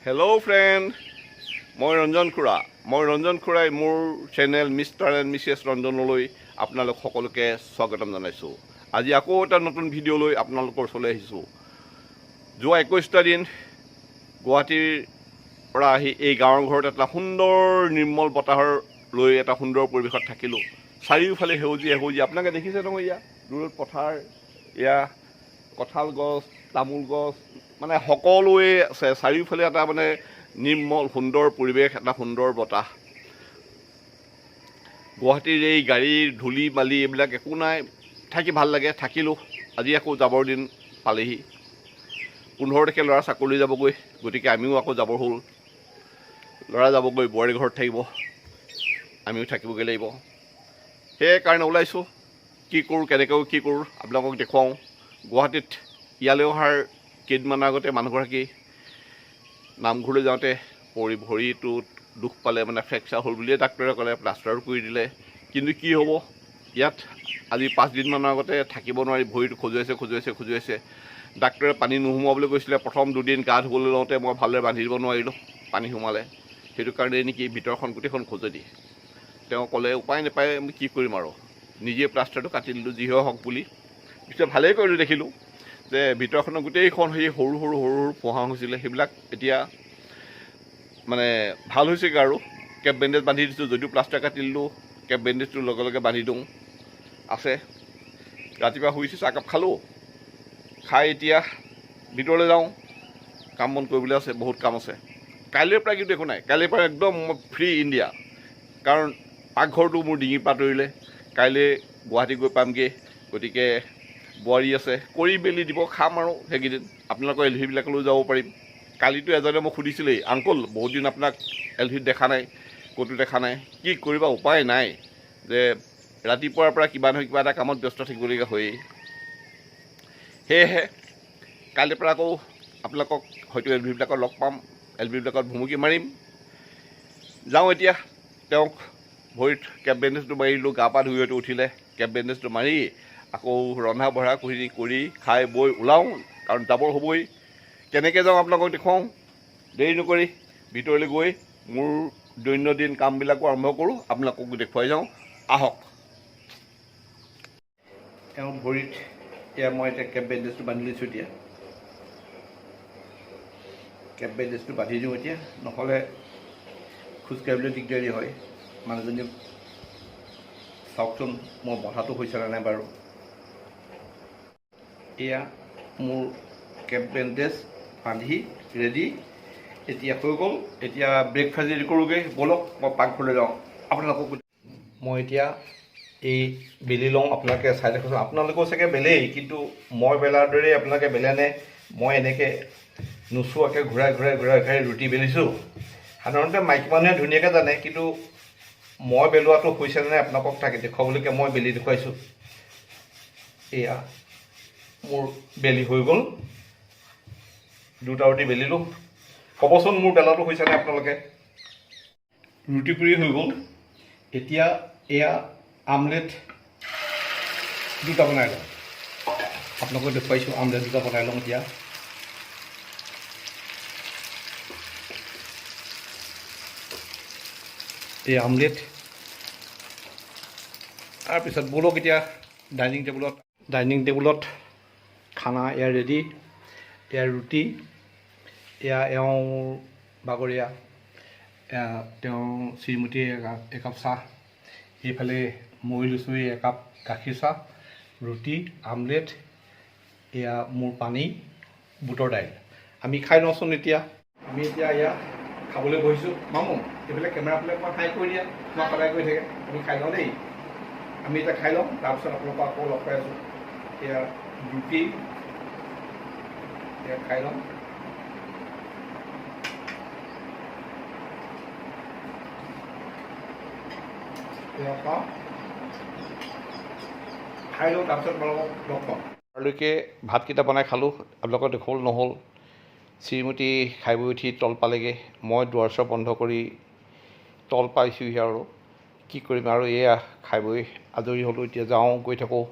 Hello friend, মই ৰঞ্জন খুৰাই মোৰ চেনেল মিষ্টাৰ এণ্ড মিছেছ ৰঞ্জনলৈ আপোনালোক সকলোকে স্বাগতম জনাইছোঁ। আজি আকৌ এটা নতুন ভিডিঅ' লৈ আপোনালোকৰ ওচৰলৈ আহিছোঁ। যোৱা 21টা দিন গুৱাহাটীৰ পৰা আহি এই গাঁৱৰ ঘৰত এটা সুন্দৰ নিৰ্মল বতাহৰ লৈ এটা সুন্দৰ পৰিৱেশত থাকিলোঁ। চাৰিওফালে সেউজীয়া আপোনালোকে দেখিছে নহয়, ইয়া দূৰত পথাৰ, ইয়া কঁঠাল গছ, তামোল গছ, মানে সকলোৱে আছে। চাৰিওফালে এটা মানে নিৰ্মল সুন্দৰ পৰিৱেশ, এটা সুন্দৰ বতাহ। গুৱাহাটীৰ এই গাড়ীৰ ধূলি বালি এইবিলাক একো নাই, থাকি ভাল লাগে। থাকিলোঁ। আজি আকৌ যাবৰ দিন পালেহি। 15 তাৰিখে ল'ৰা চাকৰি যাবগৈ, গতিকে আমিও আকৌ যাবৰ হ'ল। ল'ৰা যাবগৈ, বোৱাৰী ঘৰত থাকিব, আমিও থাকিবগৈ লাগিব। সেইকাৰণে ওলাইছোঁ। কি কৰোঁ, কেনেকৈ কি কৰোঁ আপোনালোকক দেখুৱাওঁ। গুৱাহাটীত ইয়ালৈ অহাৰ কেইদিনমানৰ আগতে মানুহগৰাকী নামঘৰলৈ যাওঁতে ভৰিটোত দুখ পালে, মানে ফ্ৰেকচাৰ হ'ল বুলিয়ে ডাক্তৰে ক'লে, প্লাষ্টাৰো কৰি দিলে। কিন্তু কি হ'ব, ইয়াত আজি 5 দিনমানৰ আগতে থাকিব নোৱাৰি, ভৰিটো খজুৱাইছে। ডাক্তৰে পানী নোসোমোৱাবলৈ কৈছিলে। প্ৰথম 2 দিন গা ধুবলৈ লওঁতে মই ভালদৰে বান্ধি দিব নোৱাৰিলোঁ, পানী সোমালে। সেইটো কাৰণে নেকি ভিতৰখন গোটেইখন খজুৱাই দিয়ে। তেওঁ ক'লে উপায় নাপায়, আমি কি কৰিম আৰু, নিজে প্লাষ্টাৰটো কাটি দিলোঁ যি হওক বুলি। পিছত ভালেই কৰিলোঁ, দেখিলোঁ যে ভিতৰখনৰ গোটেইখন সেই সৰু সৰু ফোঁহা হৈছিলে, সেইবিলাক এতিয়া মানে ভাল হৈছেগৈ। আৰু কেপ বেণ্ডেজ বান্ধি দিছোঁ, যদিও প্লাষ্টাৰ কাটি দিলোঁ, কেপ বেণ্ডেজটো লগে লগে বান্ধি দিওঁ আছে। ৰাতিপুৱা শুইছোঁ, চাহকাপ খালোঁ, খাই এতিয়া ভিতৰলৈ যাওঁ। কাম বন কৰিবলৈ আছে, বহুত কাম আছে। কাইলৈৰ পৰা কিন্তু একো নাই, কাইলৈৰ পৰা একদম ফ্ৰী ইণ্ডিয়া। কাৰণ পাকঘৰটো মোৰ ডিঙিৰ পৰা আঁতৰিলে, কাইলৈ গুৱাহাটী গৈ পামগৈ। গতিকে বোৱাৰী আছে, কৰি মেলি দিব, খাম আৰু সেইকেইদিন। আপোনালোকৰ এলভিবিলাকলৈও যাব পাৰিম। কালিতো এজনে মোক সুধিছিলেই, আংকল বহুত দিন আপোনাক এলভিত দেখা নাই, ক'তো দেখা নাই। কি কৰিবা, উপায় নাই যে ৰাতিপুৱাৰ পৰা কিবা নহয় কিবা এটা কামত ব্যস্ত থাকিবলগীয়া হয়েই। সেয়েহে কাইলৈৰ পৰা আকৌ আপোনালোকক হয়তো এলভিবিলাকত লগ পাম, এলভিবিলাকত ভুমুকি মাৰিম। যাওঁ এতিয়া। তেওঁক ভৰিত কেপ বেণ্ডেজটো মাৰিলোঁ, গা পা ধুই হয়তো উঠিলে, কেপ বেণ্ডেজটো মাৰি আকৌ ৰন্ধা বঢ়া কৰি খাই বৈ ওলাওঁ, কাৰণ যাবৰ হ'বই। কেনেকৈ যাওঁ আপোনালোকক দেখুৱাওঁ। দেৰি নকৰি ভিতৰলৈ গৈ মোৰ দৈনন্দিন কামবিলাকো আৰম্ভ কৰোঁ, আপোনালোকক দেখুৱাই যাওঁ, আহক। তেওঁ ভৰিত এতিয়া মই কেপ বেণ্ডেজটো বান্ধি লৈছোঁ। এতিয়া কেপ বেণ্ডেজটো বান্ধি দিওঁ এতিয়া, নহ'লে খোজকাঢ়িবলৈ দিগদাৰী হয়। মানুহজনী চাওকচোন মোৰ বন্ধাটো হৈছেনে নাই বাৰু। এয়া মোৰ কেপ বেণ্ডেজ বান্ধি ৰেডি, এতিয়া হৈ গ'ল। এতিয়া ব্ৰেকফাষ্ট ৰেডি কৰোঁগৈ, ব'লক মই পাকঘৰলৈ যাওঁ। আপোনালোকক মই এতিয়া এই বেলি লওঁ, আপোনালোকে চাই দেখোন। আপোনালোকেও চাগে বেলেই, কিন্তু মই বেলাৰ দৰে আপোনালোকে বেলেনে। মই এনেকৈ নোচোৱাকৈ ঘূৰাই ৰুটি বেলিছোঁ। সাধাৰণতে মাইকী মানুহে ধুনীয়াকৈ জানে, কিন্তু মই বেলোৱাটো হৈছেনে নাই আপোনালোকক তাকে দেখুৱাবলৈকে মই বেলি দেখুৱাইছোঁ। এয়া মোৰ বেলি হৈ গ'ল, 2টা ৰুটি বেলিলোঁ। ক'বচোন মোৰ বেলাটো হৈছেনে আপোনালোকে। ৰুটি পুৰি হৈ গ'ল। এতিয়া এয়া আমলেট 2টা বনাই লওঁ, আপোনালোকক দেখুৱাইছোঁ। আমলেট 2টা বনাই লওঁ এতিয়া। এই আমলেট, তাৰপিছত ব'লক এতিয়া ডাইনিং টেবুলত খানা এয়া ৰেডি। এয়া ৰুটি, এয়া এওঁৰ বাগৰীয়া, তেওঁ শ্ৰীমতী একাপ চাহ, সেইফালে মই লৈছোঁ একাপ গাখীৰ চাহ, ৰুটি, আমলেট, এয়া মোৰ পানী, বুটৰ দাইল। আমি খাই লওঁচোন এতিয়া। আমি এতিয়া এয়া খাবলৈ বহিছোঁ। মামু এইফালে কেমেৰাফালে অকণমান হাই কৰি দিয়া, তোমাক সদায় কৰি থাকে। আমি খাই লওঁ দেই। আমি এতিয়া খাই লওঁ, তাৰপিছত আপোনালোকক আকৌ লগ পাই আছোঁ। এয়া ৰুটি, এয়া খাই লওঁ। খাই লওঁ, তাৰপিছত আপোনালোকক লগ পাম। তাৰলৈকে ভাতকেইটা বনাই খালোঁ, আপোনালোকক দেখুৱাবলৈ নহ'ল। শ্ৰীমতী খাই বৈ উঠি তল পালেগৈ। মই দুৱাৰ চৰ বন্ধ কৰি তল পাইছোঁহি আৰু কি কৰিম আৰু। এয়া খাই বৈ আজৰি হ'লোঁ। এতিয়া যাওঁ, গৈ থাকোঁ।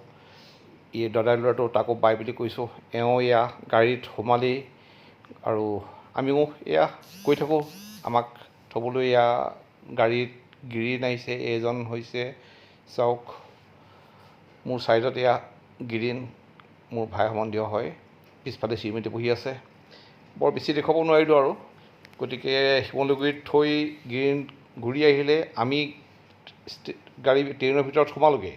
এই দাদাই ল'ৰাটো, তাকো বাই বুলি কৈছোঁ। এওঁ এয়া গাড়ীত সোমালেই আৰু আমিও এয়া কৈ থাকোঁ আমাক থ'বলৈ এয়া গাড়ীত গিৰিণ আহিছে। এইজন হৈছে চাওক মোৰ ছাইডত এয়া গিৰিণ, মোৰ ভাই সম্বন্ধীয় হয়। পিছফালে শ্ৰীমতী বহি আছে। বৰ বেছি দেখুৱাব নোৱাৰিলোঁ আৰু, গতিকে শিমলুগুৰিত থৈ গিৰিণ ঘূৰি আহিলে আমি গাড়ী ট্ৰেইনৰ ভিতৰত সোমালোগৈ।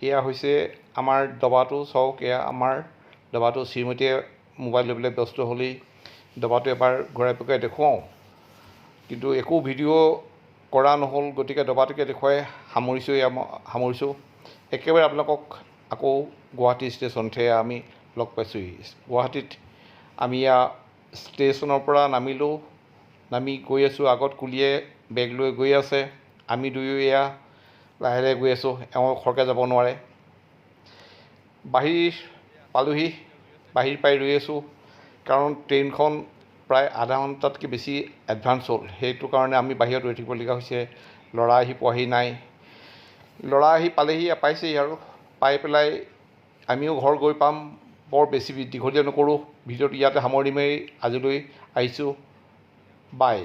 এয়া হৈছে আমাৰ দবাটো, চাওক এয়া আমাৰ দবাটো। শ্ৰীমতীয়ে মোবাইল লৈ পেলাই ব্যস্ত হ'লেই দবাটো এবাৰ ঘূৰাই পকাই দেখুৱাওঁ, কিন্তু একো ভিডিঅ' কৰা নহ'ল, গতিকে দবাটোকে দেখুৱাই সামৰিছোঁ। একেবাৰে আপোনালোকক আকৌ গুৱাহাটী ষ্টেচনতহে আমি লগ পাইছোঁহি। গুৱাহাটীত আমি এয়া ষ্টেচনৰ পৰা নামি গৈ আছোঁ। আগত কুলিয়ে বেগ লৈ গৈ আছে, আমি দুয়ো এয়া লাহে লাহে গৈ আছোঁ। এওঁ খৰকৈ যাব নোৱাৰে। বাহিৰ পালোহি, বাহিৰ পাই ৰৈ আছোঁ, কাৰণ ট্ৰেইনখন প্ৰায় আধা ঘণ্টাতকৈ বেছি এডভান্স হ'ল। সেইটো কাৰণে আমি বাহিৰত ৰৈ থাকিবলগীয়া হৈছে। ল'ৰা আহি পোৱাহি নাই। ল'ৰা আহি পাইছেহি আৰু পাই পেলাই আমিও ঘৰ গৈ পাম। বৰ বেছি দীঘলীয়া নকৰোঁ, ভিডিঅ'টো ইয়াতে সামৰণি মাৰি আজিলৈ আহিছোঁ। বাই।